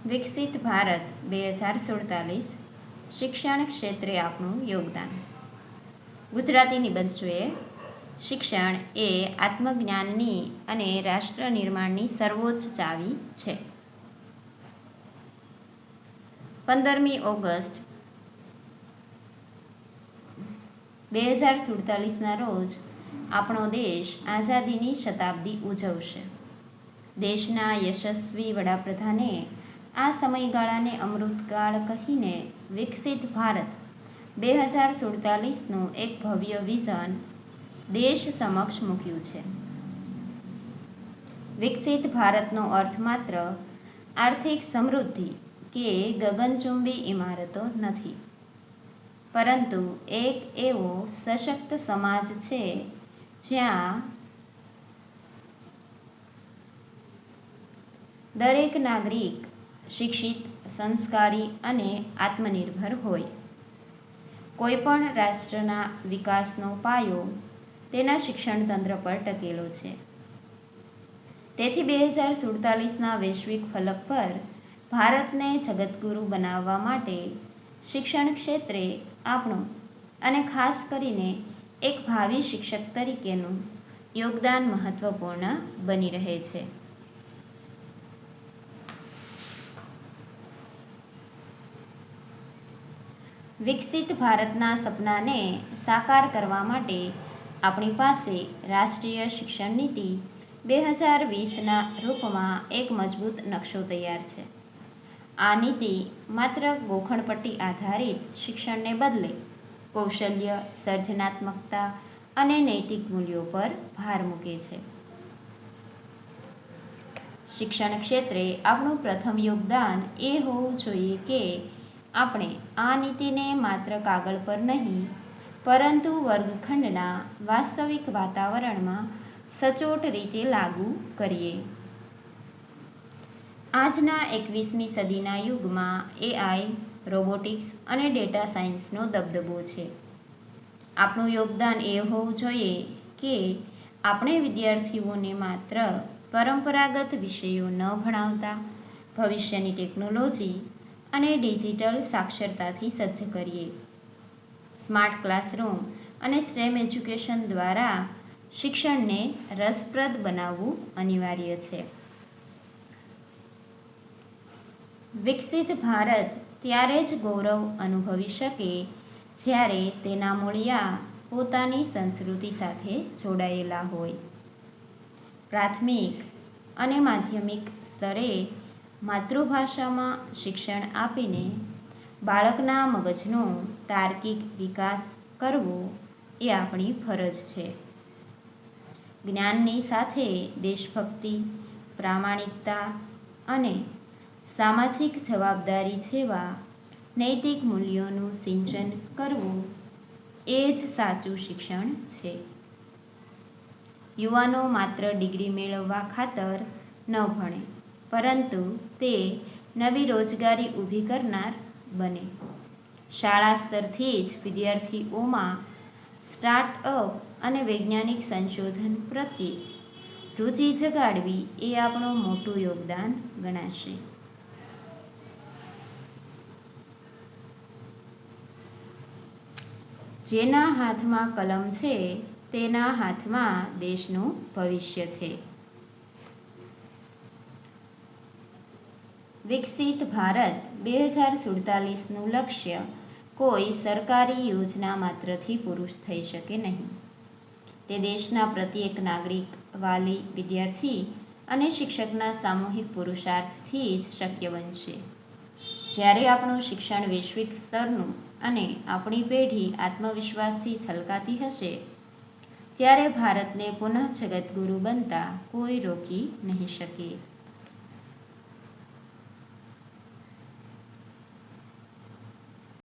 વિકસિત ભારત 2047 શિક્ષણ ક્ષેત્રે આપણું યોગદાન. ગુજરાતી નિબંધ જોઈએ. શિક્ષણ એ આત્મજ્ઞાનની અને રાષ્ટ્ર નિર્માણની સર્વોચ્ચ ચાવી છે. 15મી ઓગસ્ટ 2047ના રોજ આપણો દેશ આઝાદીની શતાબ્દી ઉજવશે. દેશના યશસ્વી વડાપ્રધાને આ સમયગાળાને અમૃતકાળ કહીને વિકસિત ભારત 2047નું એક ભવ્ય વિઝન દેશ સમક્ષ મૂક્યું છે. વિકસિત ભારતનો અર્થ માત્ર આર્થિક સમૃદ્ધિ કે ગગનચુંબી ઇમારતો નથી, પરંતુ એક એવો સશક્ત સમાજ છે જ્યાં દરેક નાગરિક શિક્ષિત, સંસ્કારી અને આત્મનિર્ભર હોય. કોઈપણ રાષ્ટ્રના વિકાસનો પાયો તેના શિક્ષણ તંત્ર પર ટકેલો છે. તેથી 2047ના વૈશ્વિક ફલક પર ભારતને જગતગુરુ બનાવવા માટે શિક્ષણ ક્ષેત્રે આપણું અને ખાસ કરીને એક ભાવિ શિક્ષક તરીકેનું યોગદાન મહત્વપૂર્ણ બની રહે છે. વિકસિત ભારતના સપનાને સાકાર કરવા માટે આપણી પાસે રાષ્ટ્રીય શિક્ષણ નીતિ 2020ના રૂપમાં એક મજબૂત નકશો તૈયાર છે. આ નીતિ માત્ર ગોખણપટ્ટી આધારિત શિક્ષણને બદલે કૌશલ્ય, સર્જનાત્મકતા અને નૈતિક મૂલ્યો પર ભાર મૂકે છે. શિક્ષણ ક્ષેત્રે આપણું પ્રથમ યોગદાન એ હોવું જોઈએ કે આપણે આ નીતિને માત્ર કાગળ પર નહીં, પરંતુ વર્ગખંડના વાસ્તવિક વાતાવરણમાં સચોટ રીતે લાગુ કરીએ. આજના 21મી સદીના યુગમાં AI, રોબોટિક્સ અને ડેટા સાયન્સનો દબદબો છે. આપણું યોગદાન એ હોવું જોઈએ કે આપણે વિદ્યાર્થીઓને માત્ર પરંપરાગત વિષયો ન ભણાવતા ભવિષ્યની ટેકનોલોજી અને ડિજિટલ સાક્ષરતાથી સજ્જ કરીએ. સ્માર્ટ ક્લાસરૂમ અને સ્ટેમ એજ્યુકેશન દ્વારા શિક્ષણને રસપ્રદ બનાવવું અનિવાર્ય છે. વિકસિત ભારત ત્યારે જ ગૌરવ અનુભવી શકે જ્યારે તેના મૂળિયા પોતાની સંસ્કૃતિ સાથે જોડાયેલા હોય. પ્રાથમિક અને માધ્યમિક સ્તરે માતૃભાષામાં શિક્ષણ આપીને બાળકના મગજનો તાર્કિક વિકાસ કરવો એ આપણી ફરજ છે. જ્ઞાનની સાથે દેશભક્તિ, પ્રામાણિકતા અને સામાજિક જવાબદારી જેવા નૈતિક મૂલ્યોનું સિંચન કરવું એ જ સાચું શિક્ષણ છે. યુવાનો માત્ર ડિગ્રી મેળવવા ખાતર ન ભણે, પરંતુ તે નવી રોજગારી ઊભી કરનાર બને. શાળા સ્તરથી જ વિદ્યાર્થીઓમાં સ્ટાર્ટઅપ અને વૈજ્ઞાનિક સંશોધન પ્રત્યે રુચિ જગાડવી એ આપણું મોટું યોગદાન ગણાશે. જેના હાથમાં કલમ છે તેના હાથમાં દેશનું ભવિષ્ય છે. વિકસિત ભારત 2047નું લક્ષ્ય કોઈ સરકારી યોજના માત્રથી પૂરું થઈ શકે નહીં. તે દેશના પ્રત્યેક નાગરિક, વાલી, વિદ્યાર્થી અને શિક્ષકના સામૂહિક પુરુષાર્થથી જ શક્ય બનશે. જ્યારે આપણું શિક્ષણ વૈશ્વિક સ્તરનું અને આપણી પેઢી આત્મવિશ્વાસથી છલકાતી હશે, ત્યારે ભારતને પુનઃ જગતગુરુ બનતા કોઈ રોકી નહીં શકે.